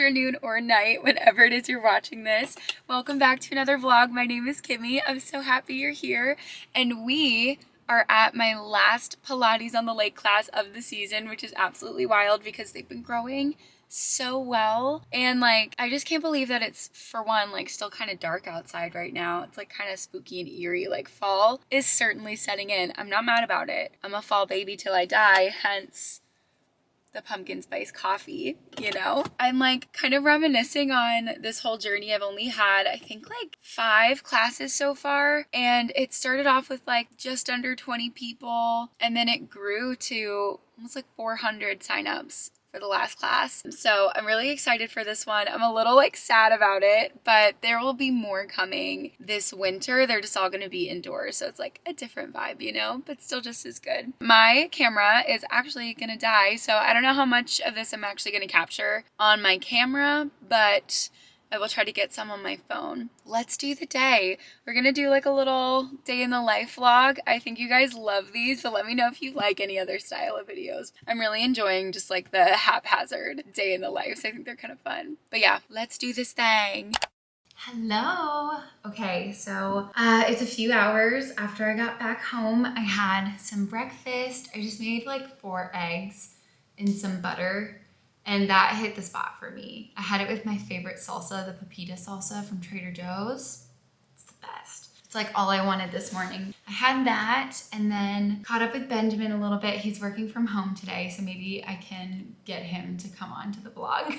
afternoon, or night, whenever it is you're watching this. Welcome back to another vlog. My name is Kimmy. I'm so happy you're here. And we are at my last Pilates on the Lake class of the season, which is absolutely wild because they've been growing so well. And like, I just can't believe that it's, for one, like still kind of dark outside right now. It's like kind of spooky and eerie. Like fall is certainly setting in. I'm not mad about it. I'm a fall baby till I die, hence the pumpkin spice coffee, you know? I'm like kind of reminiscing on this whole journey. I've only had, I think, like 5 classes so far, and it started off with like just under 20 people, and then it grew to almost like 400 signups for the last class. So I'm really excited for this one. I'm a little like sad about it, but there will be more coming this winter. They're just all going to be indoors. So it's like a different vibe, you know, but still just as good. My camera is actually going to die. So I don't know how much of this I'm actually going to capture on my camera, but I will try to get some on my phone. Let's do the day. We're gonna do like a little day in the life vlog. I think you guys love these, but let me know if you like any other style of videos. I'm really enjoying just like the haphazard day in the life, so I think they're kind of fun. But yeah, let's do this thing. Hello. Okay, so it's a few hours after I got back home. I had some breakfast. I just made like 4 eggs and some butter. And that hit the spot for me. I had it with my favorite salsa, the pepita salsa from Trader Joe's. It's the best. It's like all I wanted this morning. I had that and then caught up with Benjamin a little bit. He's working from home today, so maybe I can get him to come on to the vlog.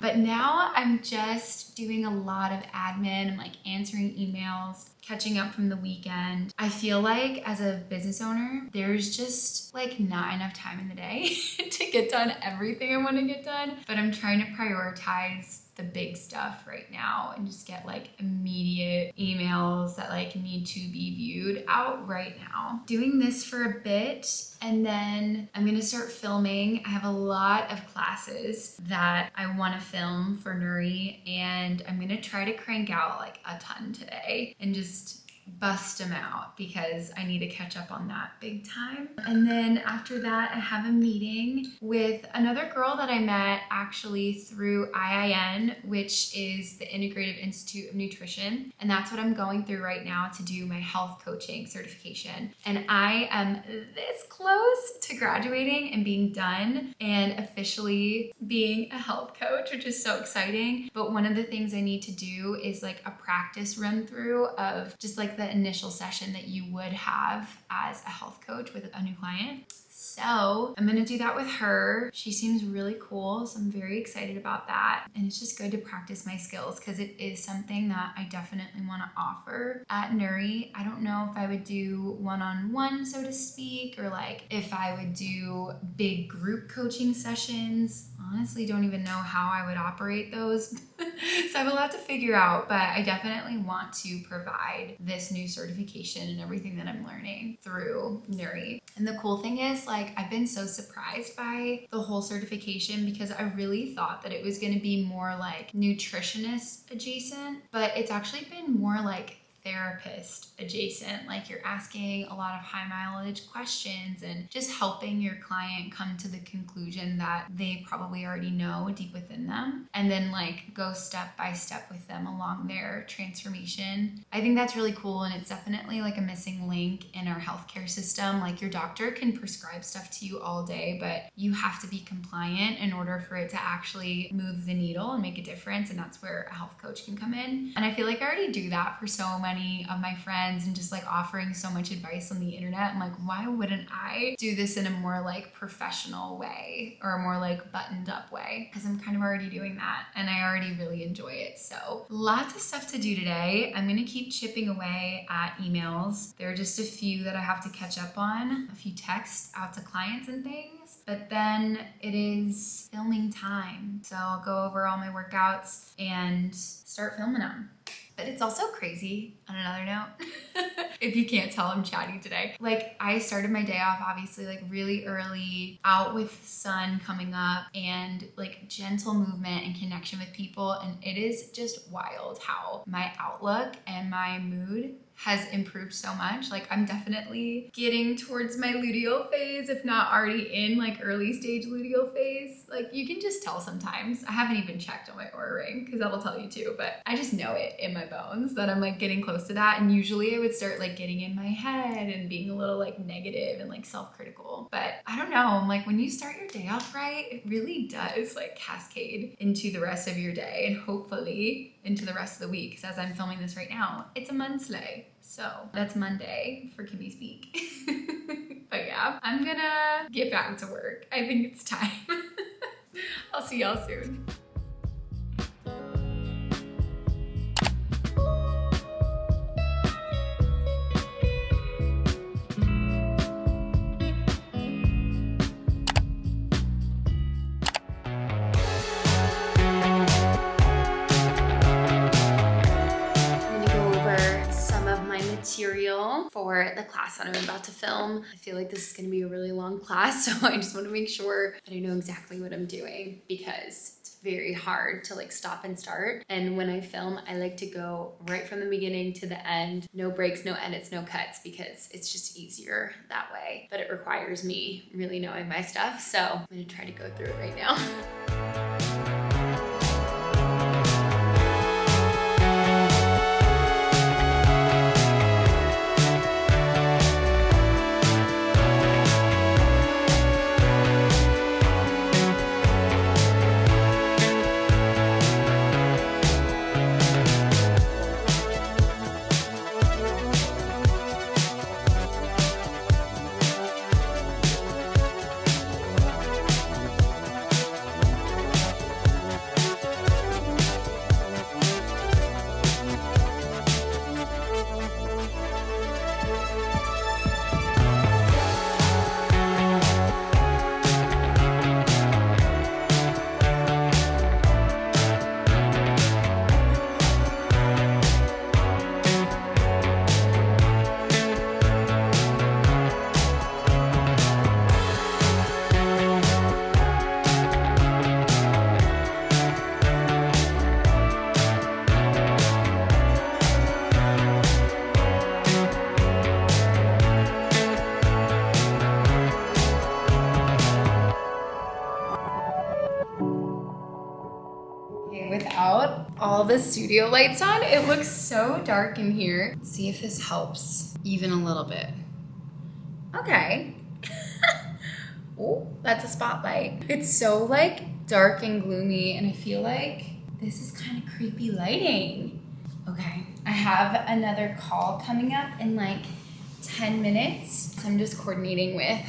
But now I'm just doing a lot of admin. I'm like answering emails, catching up from the weekend. I feel like as a business owner, there's just like not enough time in the day to get done everything I want to get done. But I'm trying to prioritize the big stuff right now and just get like immediate emails that like need to be viewed out right now. Doing this for a bit, and then I'm gonna start filming. I have a lot of classes that I want to film for Nuri, and I'm gonna try to crank out like a ton today and just bust them out because I need to catch up on that big time. And then after that, I have a meeting with another girl that I met actually through IIN, which is the Integrative Institute of Nutrition. And that's what I'm going through right now to do my health coaching certification. And I am this close to graduating and being done and officially being a health coach, which is so exciting. But one of the things I need to do is like a practice run through of just like the initial session that you would have as a health coach with a new client. So I'm gonna do that with her. She seems really cool, so I'm very excited about that. And it's just good to practice my skills because it is something that I definitely want to offer at Nuri. I don't know if I would do one-on-one, so to speak, or like if I would do big group coaching sessions. Honestly, don't even know how I would operate those. So I have a lot to figure out, but I definitely want to provide this new certification and everything that I'm learning through Nuri. And the cool thing is, like, I've been so surprised by the whole certification because I really thought that it was going to be more like nutritionist adjacent, but it's actually been more like therapist adjacent. Like you're asking a lot of high mileage questions and just helping your client come to the conclusion that they probably already know deep within them, and then like go step by step with them along their transformation. I think that's really cool, and it's definitely like a missing link in our healthcare system. Like your doctor can prescribe stuff to you all day, but you have to be compliant in order for it to actually move the needle and make a difference, and that's where a health coach can come in. And I feel like I already do that for so many of my friends and just like offering so much advice on the internet. I'm like, why wouldn't I do this in a more like professional way or a more like buttoned up way? Because I'm kind of already doing that and I already really enjoy it. So lots of stuff to do today. I'm gonna keep chipping away at emails. There are just a few that I have to catch up on, a few texts out to clients and things. But then it is filming time. So I'll go over all my workouts and start filming them. But it's also crazy on another note. If you can't tell, I'm chatty today. Like I started my day off obviously like really early, out with sun coming up and like gentle movement and connection with people. And it is just wild how my outlook and my mood has improved so much. Like I'm definitely getting towards my luteal phase, if not already in like early stage luteal phase. Like you can just tell sometimes. I haven't even checked on my Oura ring because that'll tell you too, but I just know it in my bones that I'm like getting close to that. And usually I would start like getting in my head and being a little like negative and like self-critical. But I don't know, I'm like when you start your day off right, it really does like cascade into the rest of your day and hopefully into the rest of the week. Because as I'm filming this right now, it's a Monday. So that's Monday for Kimmy's week. But yeah, I'm gonna get back to work. I think it's time. I'll see y'all soon. Material for the class that I'm about to film. I feel like this is going to be a really long class, so I just want to make sure that I know exactly what I'm doing because it's very hard to like stop and start. And when I film, I like to go right from the beginning to the end. No breaks, no edits, no cuts, because it's just easier that way. But it requires me really knowing my stuff. So I'm going to try to go through it right now. Without all the studio lights on, it looks so dark in here. Let's see if this helps even a little bit. Okay. Oh, that's a spotlight. It's so like dark and gloomy, and I feel like this is kind of creepy lighting. Okay, I have another call coming up in like 10 minutes. So I'm just coordinating with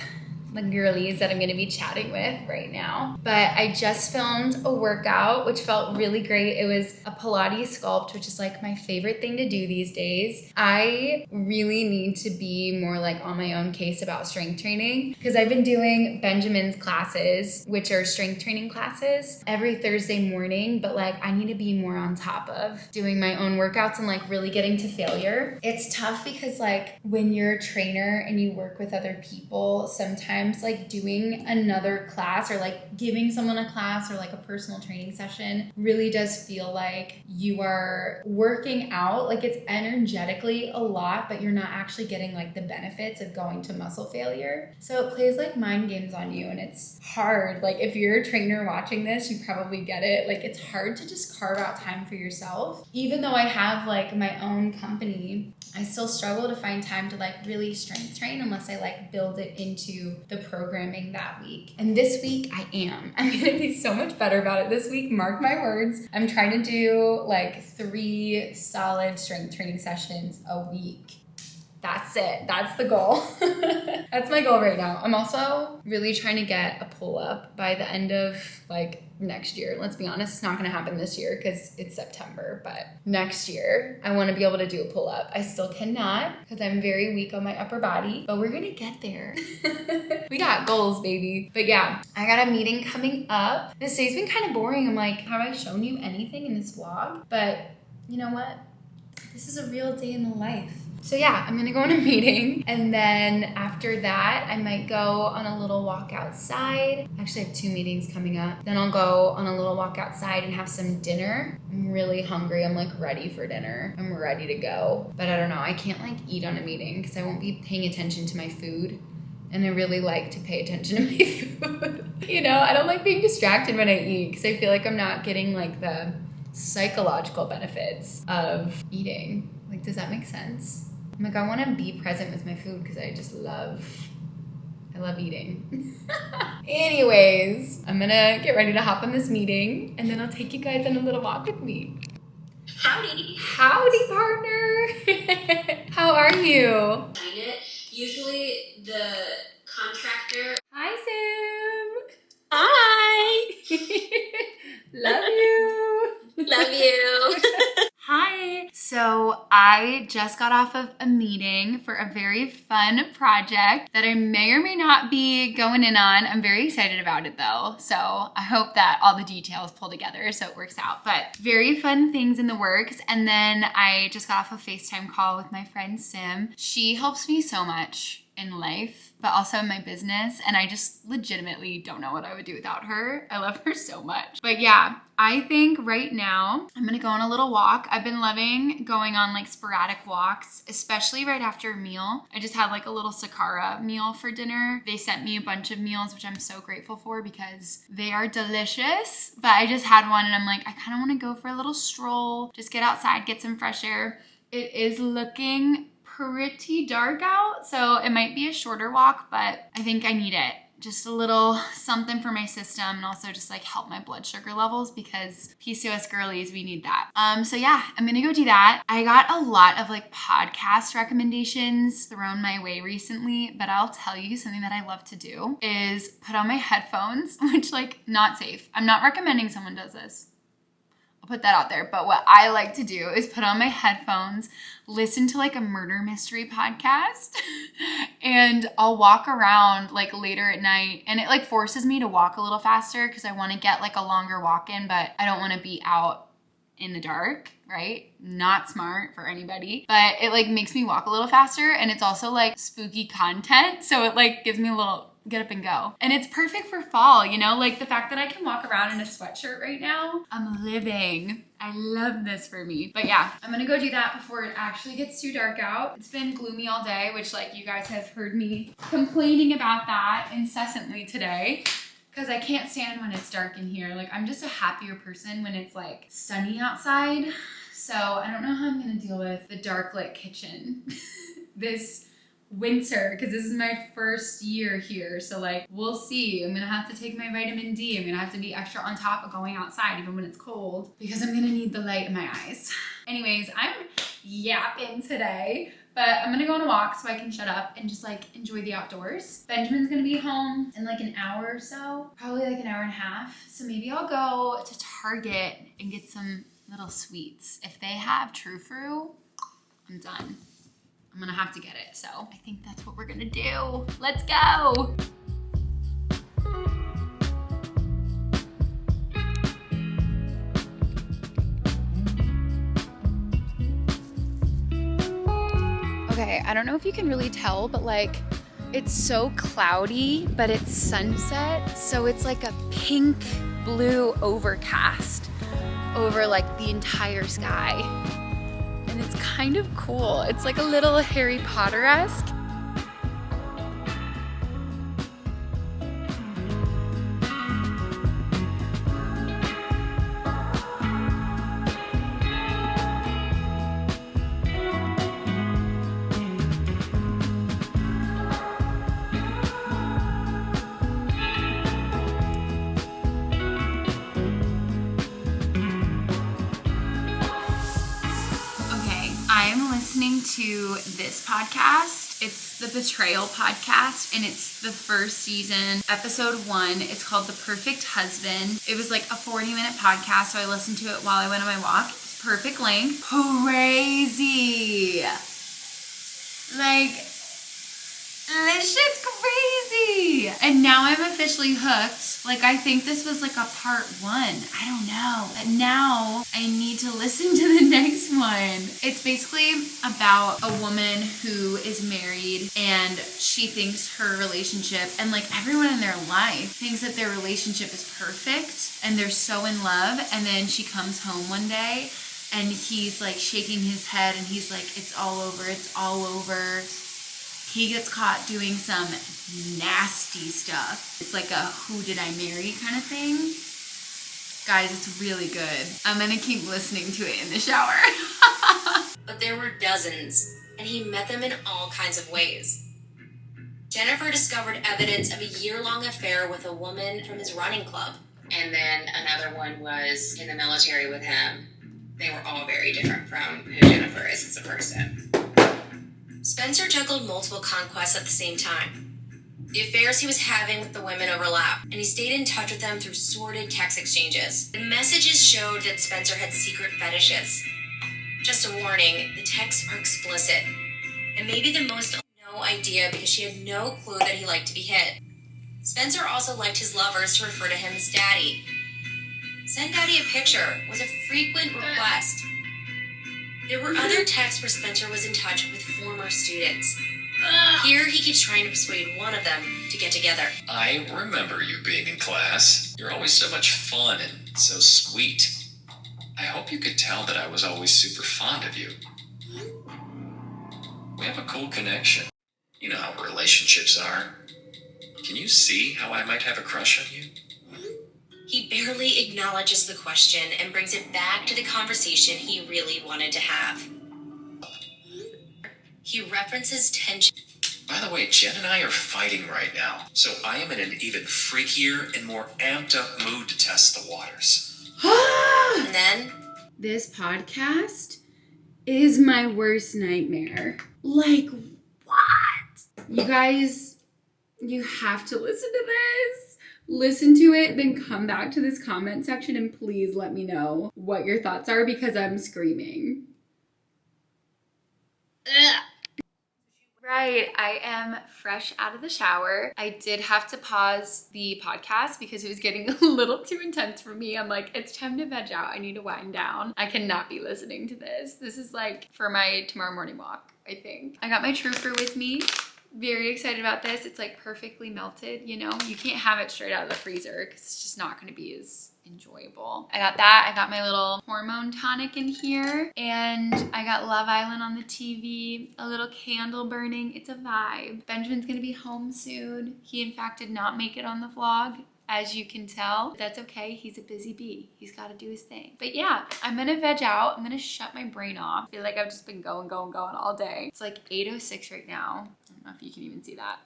the girlies that I'm gonna be chatting with right now. But I just filmed a workout, which felt really great. It was a Pilates sculpt, which is like my favorite thing to do these days. I really need to be more like on my own case about strength training because I've been doing Benjamin's classes, which are strength training classes, every Thursday morning, but like I need to be more on top of doing my own workouts and like really getting to failure. It's tough because like when you're a trainer and you work with other people, sometimes like doing another class or like giving someone a class or like a personal training session really does feel like you are working out. Like it's energetically a lot, but you're not actually getting like the benefits of going to muscle failure. So it plays like mind games on you and it's hard. Like if you're a trainer watching this, you probably get it. Like it's hard to just carve out time for yourself. Even though I have like my own company, I still struggle to find time to like really strength train unless I like build it into the programming that week. And this week I am. I'm gonna be so much better about it this week. Mark my words. I'm trying to do like 3 solid strength training sessions a week. That's it. That's the goal. That's my goal right now. I'm also really trying to get a pull-up by the end of like next year. Let's be honest, it's not going to happen this year because it's September, but next year I want to be able to do a pull-up. I still cannot because I'm very weak on my upper body, but we're going to get there. We got goals, baby. But yeah, I got a meeting coming up. This day's been kind of boring. I'm like, have I shown you anything in this vlog? But you know what? This is a real day in the life. So yeah, I'm gonna go on a meeting, and then after that, I might go on a little walk outside. Actually, I have 2 meetings coming up. Then I'll go on a little walk outside and have some dinner. I'm really hungry. I'm like ready for dinner. I'm ready to go. But I don't know, I can't like eat on a meeting because I won't be paying attention to my food. And I really like to pay attention to my food. You know, I don't like being distracted when I eat because I feel like I'm not getting like the psychological benefits of eating. Like, does that make sense? I'm like, I want to be present with my food because I love eating. Anyways, I'm gonna get ready to hop on this meeting, and then I'll take you guys on a little walk with me. Howdy. Howdy, partner. How are you? Usually the contractor. Hi, Sam. Hi. Love you. Love you. Hi. So I just got off of a meeting for a very fun project that I may or may not be going in on. I'm very excited about it though. So I hope that all the details pull together so it works out. But very fun things in the works. And then I just got off a FaceTime call with my friend Sim. She helps me so much in life, but also in my business. And I just legitimately don't know what I would do without her. I love her so much. But yeah, I think right now I'm gonna go on a little walk. I've been loving going on like sporadic walks, especially right after a meal. I just had like a little Sakara meal for dinner. They sent me a bunch of meals, which I'm so grateful for because they are delicious. But I just had one and I'm like, I kind of want to go for a little stroll, just get outside, get some fresh air. It is looking pretty dark out, so it might be a shorter walk, but I think I need it. Just a little something for my system and also just like help my blood sugar levels because PCOS girlies, we need that. So yeah, I'm gonna go do that. I got a lot of like podcast recommendations thrown my way recently, but I'll tell you something that I love to do is put on my headphones, which like not safe. I'm not recommending someone does this. I'll put that out there. But what I like to do is put on my headphones, listen to like a murder mystery podcast, and I'll walk around like later at night. And it like forces me to walk a little faster because I want to get like a longer walk in, but I don't want to be out in the dark, right? Not smart for anybody, but it like makes me walk a little faster. And it's also like spooky content. So it like gives me a little get up and go. And it's perfect for fall, you know, like the fact that I can walk around in a sweatshirt right now, I'm living. I love this for me. But yeah, I'm gonna go do that before it actually gets too dark out. It's been gloomy all day, which like you guys have heard me complaining about that incessantly today because I can't stand when it's dark in here. Like I'm just a happier person when it's like sunny outside. So I don't know how I'm gonna deal with the dark lit kitchen this winter because this is my first year here, so like we'll see. I'm gonna have to take my vitamin D. I'm gonna have to be extra on top of going outside even when it's cold because I'm gonna need the light in my eyes. Anyways, I'm yapping today, but I'm gonna go on a walk so I can shut up and just like enjoy the outdoors. Benjamin's gonna be home in like an hour or so, probably like an hour and a half, so maybe I'll go to Target and get some little sweets. If they have True Fruit, I'm done. I'm gonna have to get it, so I think that's what we're gonna do. Let's go! Okay, I don't know if you can really tell, but like, it's so cloudy, but it's sunset, so it's like a pink, blue overcast over like the entire sky. And it's kind of cool. It's like a little Harry Potter-esque. I'm listening to this podcast. It's the Betrayal podcast, and it's the first season, episode 1. It's called The Perfect Husband. It was like a 40-minute podcast, so I listened to it while I went on my walk. It's perfect length. Crazy. Like, This shit's crazy. And now I'm officially hooked. Like, I think this was like a part 1. I don't know. But now I need to listen to the next one. It's basically about a woman who is married and she thinks her relationship, and like everyone in their life thinks that their relationship is perfect and they're so in love, and then she comes home one day and he's like shaking his head and he's like, it's all over, it's all over. He gets caught doing some nasty stuff. It's like a who did I marry kind of thing. Guys, it's really good. I'm gonna keep listening to it in the shower. But there were dozens, and he met them in all kinds of ways. Jennifer discovered evidence of a year-long affair with a woman from his running club. And then another one was in the military with him. They were all very different from who Jennifer is as a person. Spencer juggled multiple conquests at the same time. The affairs he was having with the women overlapped, and he stayed in touch with them through sordid text exchanges. The messages showed that Spencer had secret fetishes. Just a warning, the texts are explicit. And maybe the most no idea because she had no clue that he liked to be hit. Spencer also liked his lovers to refer to him as Daddy. Send Daddy a picture was a frequent request. There were other texts where Spencer was in touch with former students. Here he keeps trying to persuade one of them to get together. I remember you being in class. You're always so much fun and so sweet. I hope you could tell that I was always super fond of you. We have a cool connection. You know how relationships are. Can you see how I might have a crush on you? He barely acknowledges the question and brings it back to the conversation he really wanted to have. He references tension. By the way, Jen and I are fighting right now, so I am in an even freakier and more amped up mood to test the waters. And then This podcast is my worst nightmare. Like, what? You guys, you have to listen to this. Listen to it, then come back to this comment section and please let me know what your thoughts are because I'm screaming. Ugh. Right, I am fresh out of the shower. I did have to pause the podcast because it was getting a little too intense for me. I'm like, it's time to veg out. I need to wind down. I cannot be listening to this. This is like for my tomorrow morning walk, I think. I got my True Fruit with me. Very excited about this. It's like perfectly melted, you know? You can't have it straight out of the freezer because it's just not gonna be as enjoyable. I got that. I got my little hormone tonic in here, and I got Love Island on the TV, a little candle burning. It's a vibe. Benjamin's gonna be home soon. He in fact did not make it on the vlog, as you can tell. That's okay, he's a busy bee. He's gotta do his thing. But yeah, I'm gonna veg out. I'm gonna shut my brain off. I feel like I've just been going all day. It's like 8:06 right now. I don't know if you can even see that.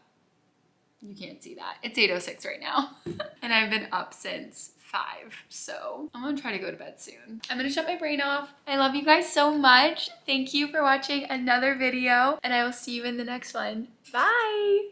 You can't see that. It's 8:06 right now. And I've been up since 5. So I'm gonna try to go to bed soon. I'm gonna shut my brain off. I love you guys so much. Thank you for watching another video, and I will see you in the next one. Bye.